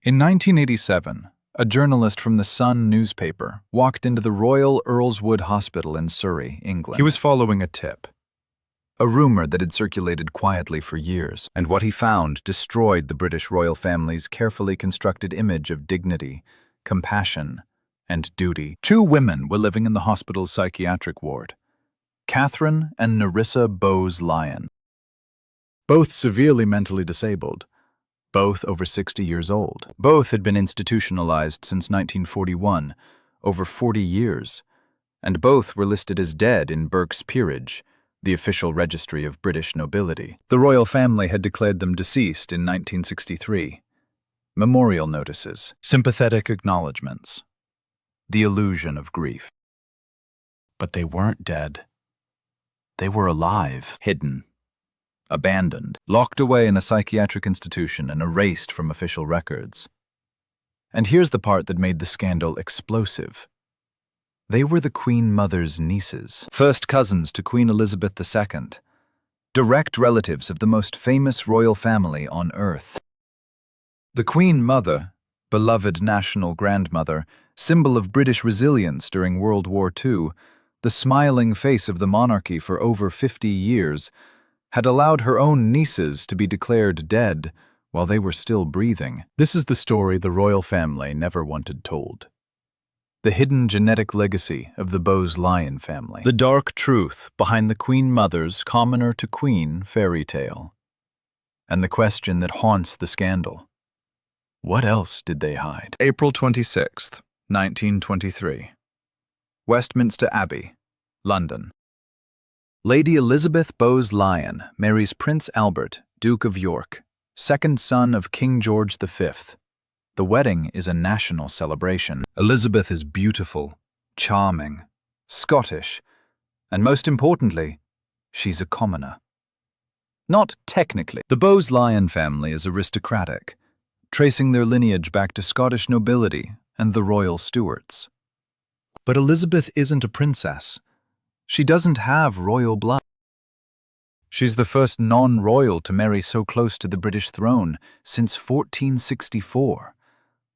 In 1987, a journalist from the Sun newspaper walked into the Royal Earlswood Hospital in Surrey, England. He was following a tip, a rumor that had circulated quietly for years, and what he found destroyed the British royal family's carefully constructed image of dignity, compassion, and duty. Two women were living in the hospital's psychiatric ward, Katherine and Nerissa Bowes-Lyon. Both severely mentally disabled, both over 60 years old. Both had been institutionalized since 1941, over 40 years, and both were listed as dead in Burke's Peerage, the official registry of British nobility. The royal family had declared them deceased in 1963. Memorial notices, sympathetic acknowledgements, the illusion of grief. But they weren't dead. They were alive, hidden, abandoned, locked away in a psychiatric institution and erased from official records. And here's the part that made the scandal explosive. They were the Queen Mother's nieces, first cousins to Queen Elizabeth II, direct relatives of the most famous royal family on earth. The Queen Mother, beloved national grandmother, symbol of British resilience during World War II, the smiling face of the monarchy for over 50 years, had allowed her own nieces to be declared dead while they were still breathing. This is the story the royal family never wanted told. The hidden genetic legacy of the Bowes-Lyon family. The dark truth behind the Queen Mother's commoner-to-queen fairy tale. And the question that haunts the scandal. What else did they hide? April 26th, 1923. Westminster Abbey, London. Lady Elizabeth Bowes-Lyon marries Prince Albert, Duke of York, second son of King George V. The wedding is a national celebration. Elizabeth is beautiful, charming, Scottish, and most importantly, she's a commoner. Not technically. The Bowes-Lyon family is aristocratic, tracing their lineage back to Scottish nobility and the royal Stuarts. But Elizabeth isn't a princess. She doesn't have royal blood. She's the first non-royal to marry so close to the British throne since 1464.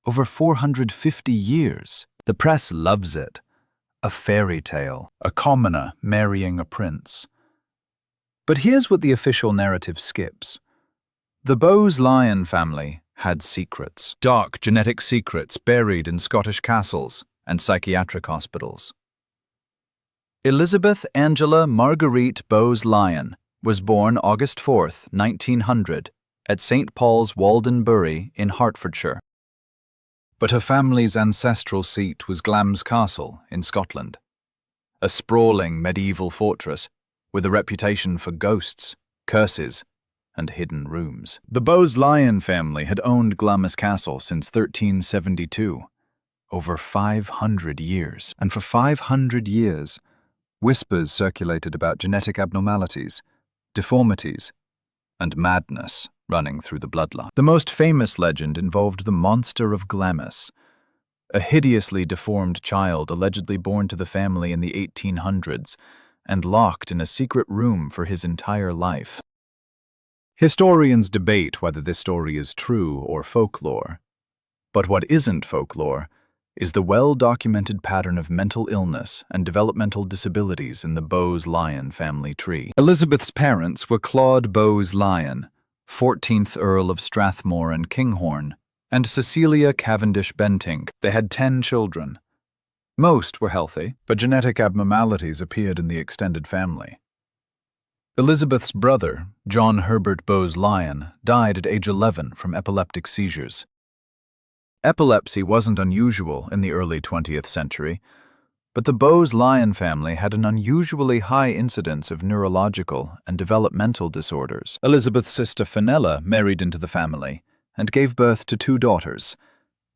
Over 450 years. The press loves it. A fairy tale, a commoner marrying a prince. But here's what the official narrative skips. The Bowes-Lyon family had secrets, dark genetic secrets buried in Scottish castles and psychiatric hospitals. Elizabeth Angela Marguerite Bowes-Lyon was born August 4th, 1900, at St. Paul's Walden Bury in Hertfordshire. But her family's ancestral seat was Glamis Castle in Scotland, a sprawling medieval fortress with a reputation for ghosts, curses, and hidden rooms. The Bowes-Lyon family had owned Glamis Castle since 1372, over 500 years. And for 500 years, whispers circulated about genetic abnormalities, deformities, and madness running through the bloodline. The most famous legend involved the monster of Glamis, a hideously deformed child allegedly born to the family in the 1800s and locked in a secret room for his entire life. Historians debate whether this story is true or folklore, but what isn't folklore is the well-documented pattern of mental illness and developmental disabilities in the Bowes-Lyon family tree. Elizabeth's parents were Claude Bowes-Lyon, 14th Earl of Strathmore and Kinghorn, and Cecilia Cavendish Bentinck. They had 10 children. Most were healthy, but genetic abnormalities appeared in the extended family. Elizabeth's brother, John Herbert Bowes-Lyon, died at age 11 from epileptic seizures. Epilepsy wasn't unusual in the early 20th century, but the Bowes-Lyon family had an unusually high incidence of neurological and developmental disorders. Elizabeth's sister Fenella married into the family and gave birth to 2 daughters,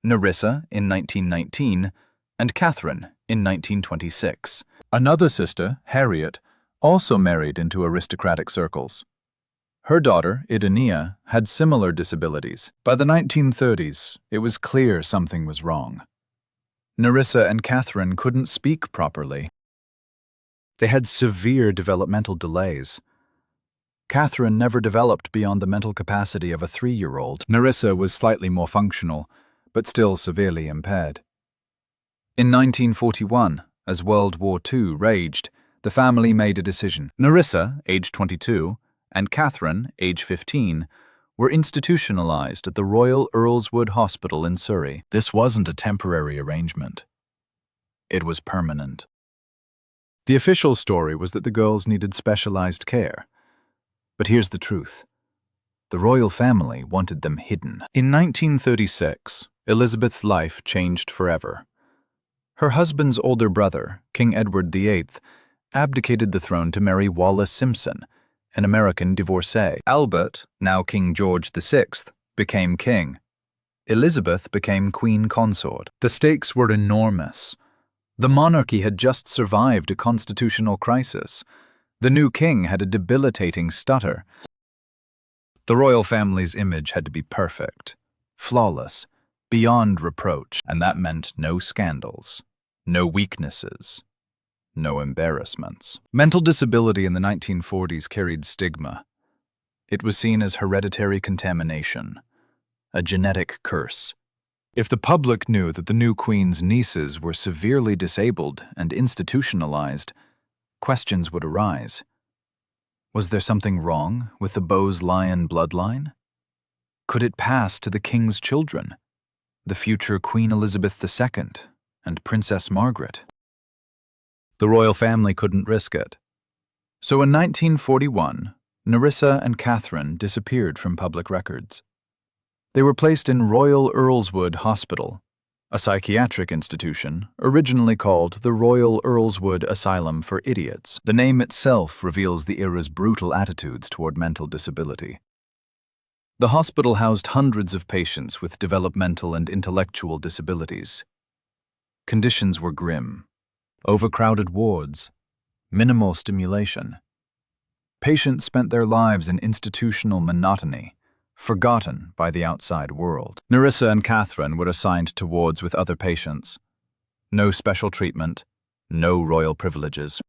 Nerissa in 1919 and Katherine in 1926. Another sister, Harriet, also married into aristocratic circles. Her daughter, Idonia, had similar disabilities. By the 1930s, it was clear something was wrong. Nerissa and Katherine couldn't speak properly. They had severe developmental delays. Katherine never developed beyond the mental capacity of a 3-year-old. Nerissa was slightly more functional, but still severely impaired. In 1941, as World War II raged, the family made a decision. Nerissa, age 22, and Katherine, age 15, were institutionalized at the Royal Earlswood Hospital in Surrey. This wasn't a temporary arrangement. It was permanent. The official story was that the girls needed specialized care. But here's the truth. The royal family wanted them hidden. In 1936, Elizabeth's life changed forever. Her husband's older brother, King Edward VIII, abdicated the throne to marry Wallis Simpson, an American divorcee. Albert, now King George VI, became king. Elizabeth became queen consort. The stakes were enormous. The monarchy had just survived a constitutional crisis. The new king had a debilitating stutter. The royal family's image had to be perfect, flawless, beyond reproach, and that meant no scandals, no weaknesses, no embarrassments. Mental disability in the 1940s carried stigma. It was seen as hereditary contamination, a genetic curse. If the public knew that the new queen's nieces were severely disabled and institutionalized, questions would arise. Was there something wrong with the Bowes-Lyon bloodline? Could it pass to the king's children, the future Queen Elizabeth II and Princess Margaret? The royal family couldn't risk it. So in 1941, Nerissa and Katherine disappeared from public records. They were placed in Royal Earlswood Hospital, a psychiatric institution originally called the Royal Earlswood Asylum for Idiots. The name itself reveals the era's brutal attitudes toward mental disability. The hospital housed hundreds of patients with developmental and intellectual disabilities. Conditions were grim. Overcrowded wards, minimal stimulation. Patients spent their lives in institutional monotony, forgotten by the outside world. Nerissa and Katherine were assigned to wards with other patients. No special treatment, no royal privileges.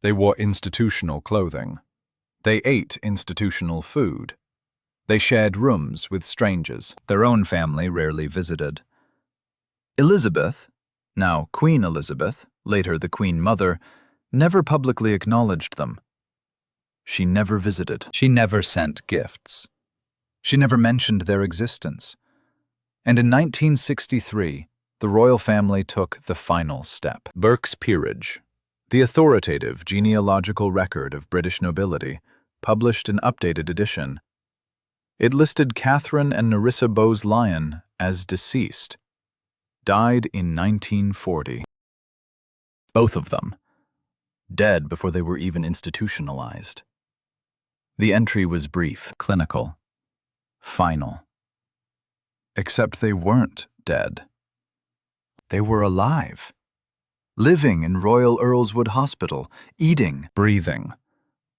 They wore institutional clothing. They ate institutional food. They shared rooms with strangers. Their own family rarely visited. Elizabeth, now Queen Elizabeth, later the Queen Mother, never publicly acknowledged them. She never visited. She never sent gifts. She never mentioned their existence. And in 1963, the royal family took the final step. Burke's Peerage, the authoritative genealogical record of British nobility, published an updated edition. It listed Katherine and Nerissa Bowes-Lyon as deceased, died in 1940. Both of them, dead before they were even institutionalized. The entry was brief, clinical, final. Except they weren't dead. They were alive, living in Royal Earlswood Hospital, eating, breathing,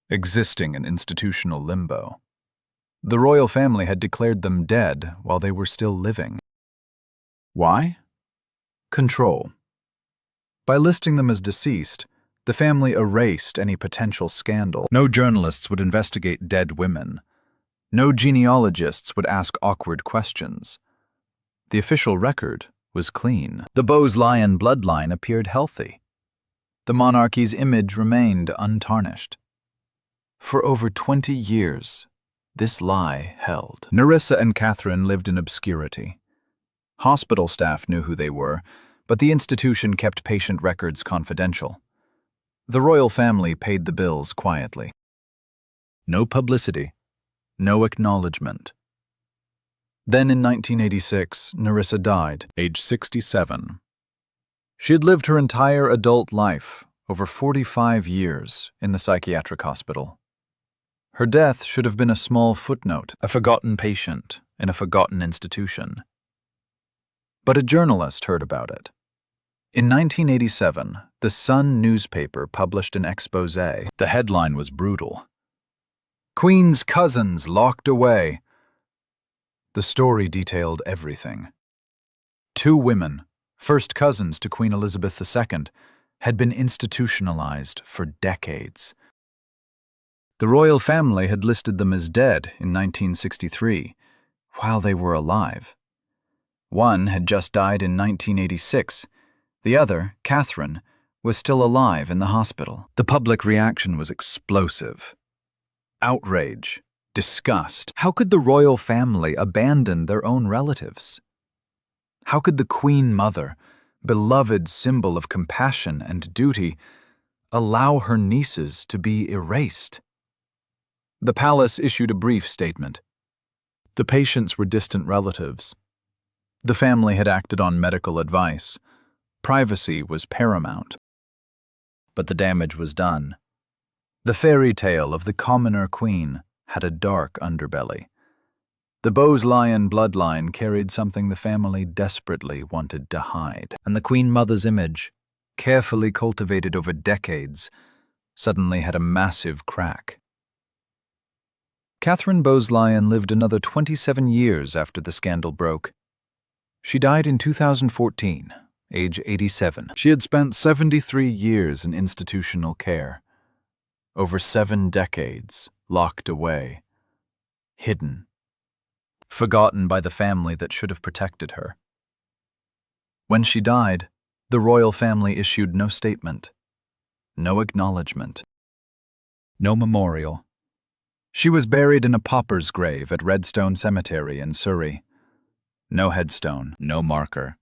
existing in institutional limbo. The royal family had declared them dead while they were still living. Why? Control. By listing them as deceased, the family erased any potential scandal. No journalists would investigate dead women. No genealogists would ask awkward questions. The official record was clean. The Bowes-Lyon bloodline appeared healthy. The monarchy's image remained untarnished. For over 20 years, this lie held. Nerissa and Katherine lived in obscurity. Hospital staff knew who they were, but the institution kept patient records confidential. The royal family paid the bills quietly. No publicity. No acknowledgement. Then in 1986, Nerissa died, age 67. She had lived her entire adult life, over 45 years, in the psychiatric hospital. Her death should have been a small footnote, a forgotten patient in a forgotten institution. But a journalist heard about it. In 1987, the Sun newspaper published an exposé. The headline was brutal. Queen's cousins locked away. The story detailed everything. 2 women, first cousins to Queen Elizabeth II, had been institutionalized for decades. The royal family had listed them as dead in 1963, while they were alive. One had just died in 1986. The other, Katherine, was still alive in the hospital. The public reaction was explosive. Outrage, disgust. How could the royal family abandon their own relatives? How could the Queen Mother, beloved symbol of compassion and duty, allow her nieces to be erased? The palace issued a brief statement. The patients were distant relatives. The family had acted on medical advice. Privacy was paramount. But the damage was done. The fairy tale of the commoner queen had a dark underbelly. The Bowes-Lyon bloodline carried something the family desperately wanted to hide, and the Queen Mother's image, carefully cultivated over decades, suddenly had a massive crack. Katherine Bowes-Lyon lived another 27 years after the scandal broke. She died in 2014, age 87. She had spent 73 years in institutional care, over 7 decades locked away, hidden, forgotten by the family that should have protected her. When she died, the royal family issued no statement, no acknowledgement, no memorial. She was buried in a pauper's grave at Redstone Cemetery in Surrey. No headstone, no marker,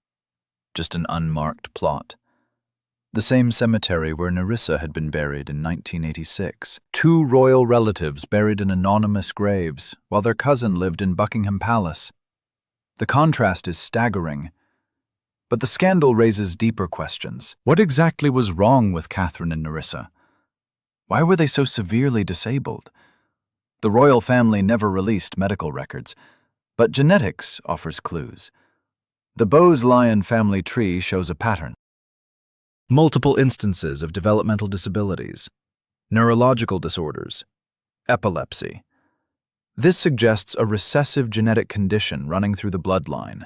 just an unmarked plot. The same cemetery where Nerissa had been buried in 1986. 2 royal relatives buried in anonymous graves, while their cousin lived in Buckingham Palace. The contrast is staggering. But the scandal raises deeper questions. What exactly was wrong with Katherine and Nerissa? Why were they so severely disabled? The royal family never released medical records, but genetics offers clues. The Bowes-Lyon family tree shows a pattern. Multiple instances of developmental disabilities, neurological disorders, epilepsy. This suggests a recessive genetic condition running through the bloodline.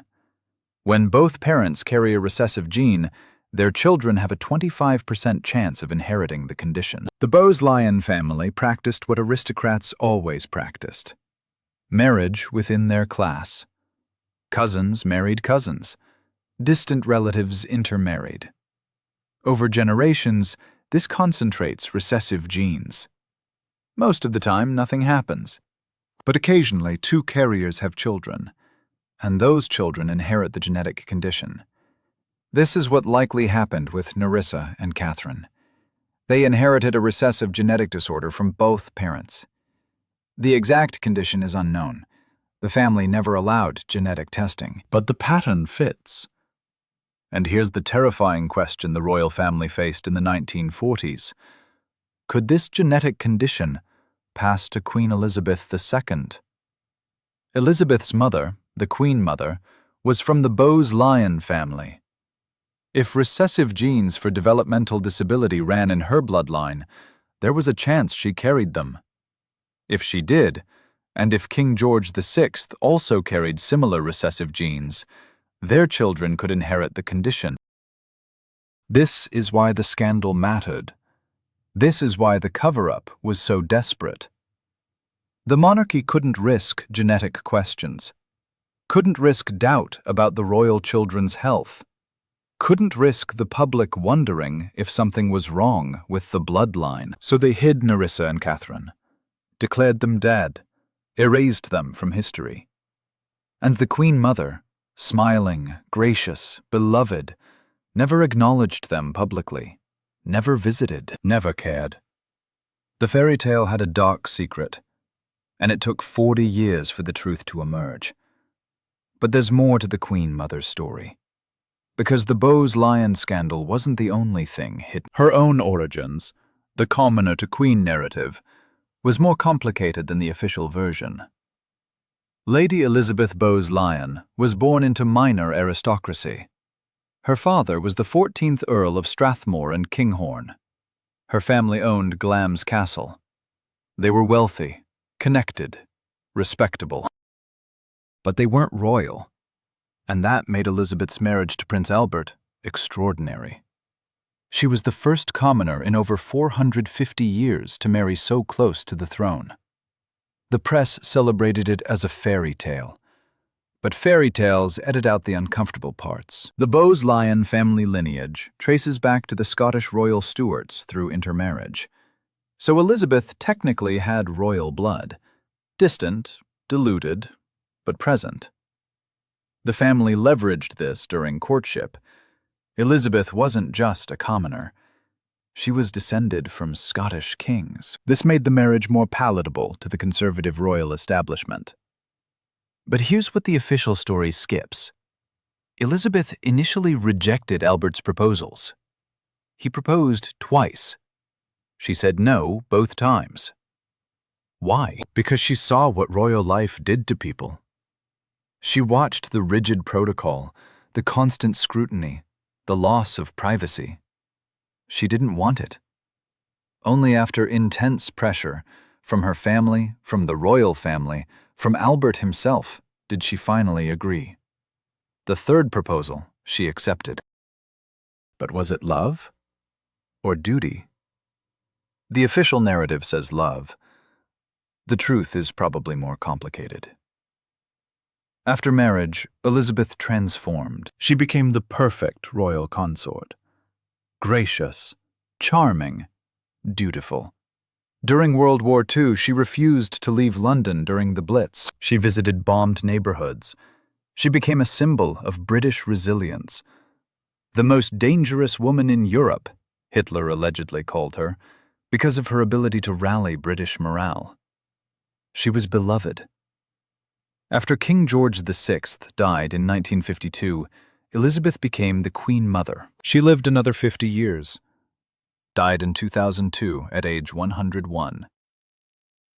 When both parents carry a recessive gene, their children have a 25% chance of inheriting the condition. The Bowes-Lyon family practiced what aristocrats always practiced: marriage within their class. Cousins married cousins. Distant relatives intermarried. Over generations, this concentrates recessive genes. Most of the time, nothing happens. But occasionally, 2 carriers have children, and those children inherit the genetic condition. This is what likely happened with Nerissa and Katherine. They inherited a recessive genetic disorder from both parents. The exact condition is unknown. The family never allowed genetic testing. But the pattern fits. And here's the terrifying question the royal family faced in the 1940s. Could this genetic condition pass to Queen Elizabeth II? Elizabeth's mother, the Queen Mother, was from the Bowes-Lyon family. If recessive genes for developmental disability ran in her bloodline, there was a chance she carried them. If she did, and if King George VI also carried similar recessive genes, their children could inherit the condition. This is why the scandal mattered. This is why the cover-up was so desperate. The monarchy couldn't risk genetic questions, couldn't risk doubt about the royal children's health, couldn't risk the public wondering if something was wrong with the bloodline. So they hid Nerissa and Katherine, declared them dead, erased them from history. And the Queen Mother, smiling, gracious, beloved, never acknowledged them publicly, never visited, never cared. The fairy tale had a dark secret, and it took 40 years for the truth to emerge. But there's more to the Queen Mother's story. Because the Bowes-Lyon scandal wasn't the only thing hidden. Her own origins, the commoner to queen narrative, was more complicated than the official version. Lady Elizabeth Bowes-Lyon was born into minor aristocracy. Her father was the 14th Earl of Strathmore and Kinghorn. Her family owned Glamis Castle. They were wealthy, connected, respectable. But they weren't royal. And that made Elizabeth's marriage to Prince Albert extraordinary. She was the first commoner in over 450 years to marry so close to the throne. The press celebrated it as a fairy tale. But fairy tales edit out the uncomfortable parts. The Bowes-Lyon family lineage traces back to the Scottish royal Stuarts through intermarriage. So Elizabeth technically had royal blood. Distant, diluted, but present. The family leveraged this during courtship. Elizabeth wasn't just a commoner. She was descended from Scottish kings. This made the marriage more palatable to the conservative royal establishment. But here's what the official story skips. Elizabeth initially rejected Albert's proposals. He proposed twice. She said no both times. Why? Because she saw what royal life did to people. She watched the rigid protocol, the constant scrutiny, the loss of privacy. She didn't want it. Only after intense pressure from her family, from the royal family, from Albert himself, did she finally agree. The third proposal she accepted. But was it love or duty? The official narrative says love. The truth is probably more complicated. After marriage, Elizabeth transformed. She became the perfect royal consort. Gracious, charming, dutiful. During World War II, she refused to leave London during the Blitz. She visited bombed neighborhoods. She became a symbol of British resilience. The most dangerous woman in Europe, Hitler allegedly called her, because of her ability to rally British morale. She was beloved. After King George VI died in 1952, Elizabeth became the Queen Mother. She lived another 50 years. Died in 2002 at age 101.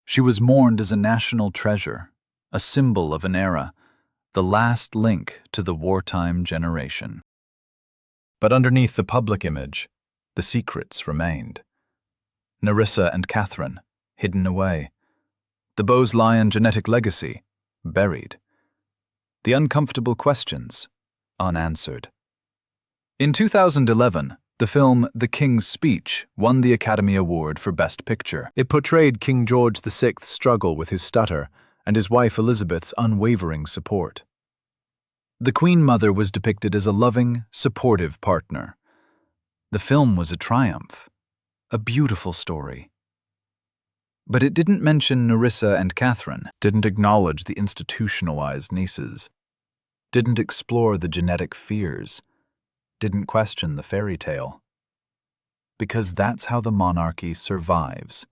She was mourned as a national treasure, a symbol of an era, the last link to the wartime generation. But underneath the public image, the secrets remained. Nerissa and Katherine, hidden away. The Bowes-Lyon genetic legacy, buried. The uncomfortable questions, unanswered. In 2011, the film The King's Speech won the Academy Award for Best Picture. It portrayed King George VI's struggle with his stutter and his wife Elizabeth's unwavering support. The Queen Mother was depicted as a loving, supportive partner. The film was a triumph, a beautiful story. But it didn't mention Nerissa and Katherine, didn't acknowledge the institutionalized nieces, didn't explore the genetic fears, didn't question the fairy tale. Because that's how the monarchy survives,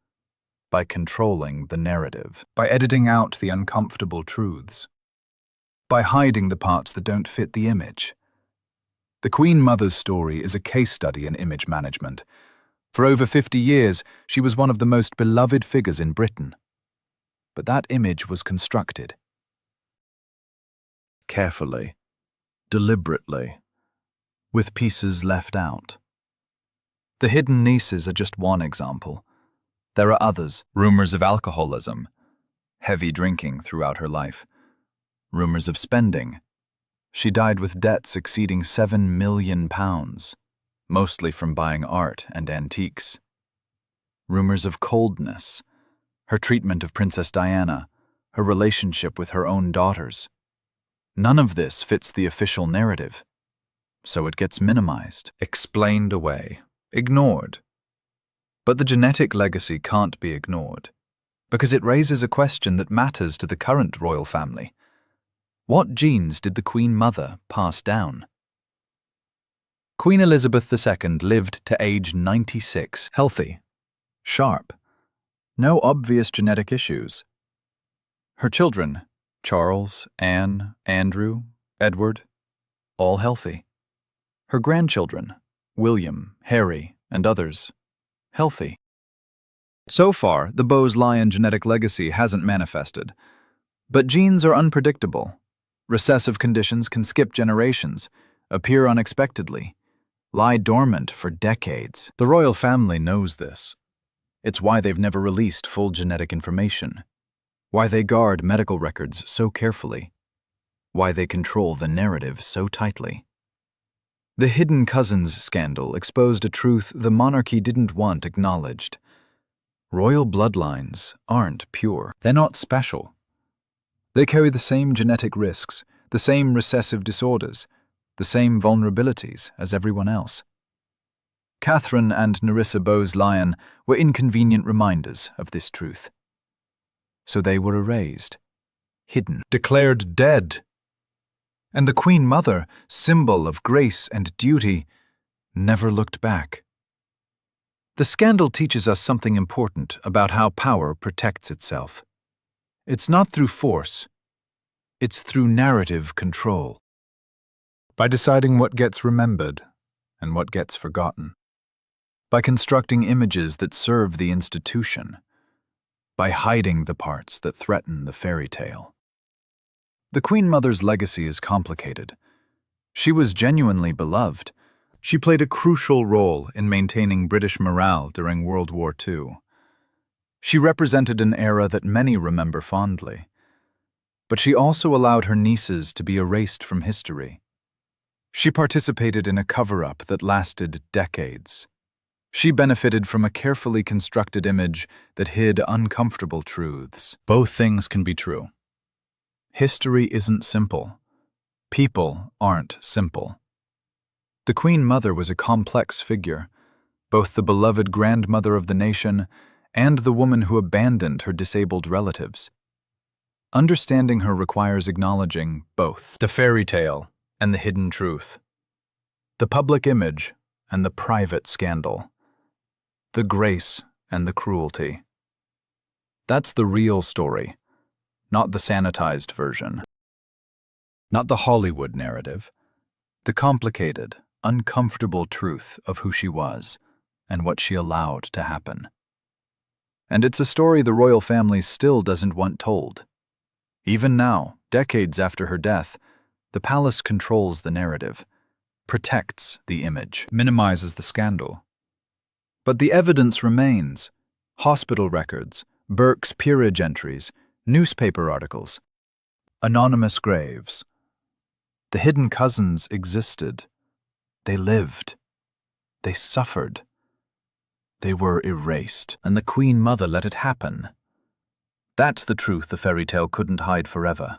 by controlling the narrative, by editing out the uncomfortable truths, by hiding the parts that don't fit the image. The Queen Mother's story is a case study in image management. For over 50 years, she was one of the most beloved figures in Britain. But that image was constructed. Carefully, deliberately, with pieces left out. The hidden nieces are just one example. There are others. Rumors of alcoholism, heavy drinking throughout her life, rumors of spending. She died with debts exceeding £7 million. Mostly from buying art and antiques. Rumors of coldness, her treatment of Princess Diana, her relationship with her own daughters. None of this fits the official narrative, so it gets minimized, explained away, ignored. But the genetic legacy can't be ignored, because it raises a question that matters to the current royal family. What genes did the Queen Mother pass down? Queen Elizabeth II lived to age 96, healthy, sharp, no obvious genetic issues. Her children, Charles, Anne, Andrew, Edward, all healthy. Her grandchildren, William, Harry, and others, healthy. So far, the Bowes-Lyon genetic legacy hasn't manifested. But genes are unpredictable. Recessive conditions can skip generations, appear unexpectedly, lie dormant for decades. The royal family knows this. It's why they've never released full genetic information, why they guard medical records so carefully, why they control the narrative so tightly. The hidden cousins scandal exposed a truth the monarchy didn't want acknowledged. Royal bloodlines aren't pure. They're not special. They carry the same genetic risks, the same recessive disorders, the same vulnerabilities as everyone else. Katherine and Nerissa Bowes-Lyon were inconvenient reminders of this truth. So they were erased, hidden, declared dead. And the Queen Mother, symbol of grace and duty, never looked back. The scandal teaches us something important about how power protects itself. It's not through force, it's through narrative control. By deciding what gets remembered and what gets forgotten. By constructing images that serve the institution. By hiding the parts that threaten the fairy tale. The Queen Mother's legacy is complicated. She was genuinely beloved. She played a crucial role in maintaining British morale during World War II. She represented an era that many remember fondly. But she also allowed her nieces to be erased from history. She participated in a cover-up that lasted decades. She benefited from a carefully constructed image that hid uncomfortable truths. Both things can be true. History isn't simple. People aren't simple. The Queen Mother was a complex figure, both the beloved grandmother of the nation and the woman who abandoned her disabled relatives. Understanding her requires acknowledging both the fairy tale and the hidden truth, the public image and the private scandal, the grace and the cruelty. That's the real story, not the sanitized version. Not the Hollywood narrative, the complicated, uncomfortable truth of who she was and what she allowed to happen. And it's a story the royal family still doesn't want told. Even now, decades after her death, the palace controls the narrative, protects the image, minimizes the scandal. But the evidence remains. Hospital records, Burke's peerage entries, newspaper articles, anonymous graves. The hidden cousins existed. They lived. They suffered. They were erased. And the Queen Mother let it happen. That's the truth the fairy tale couldn't hide forever.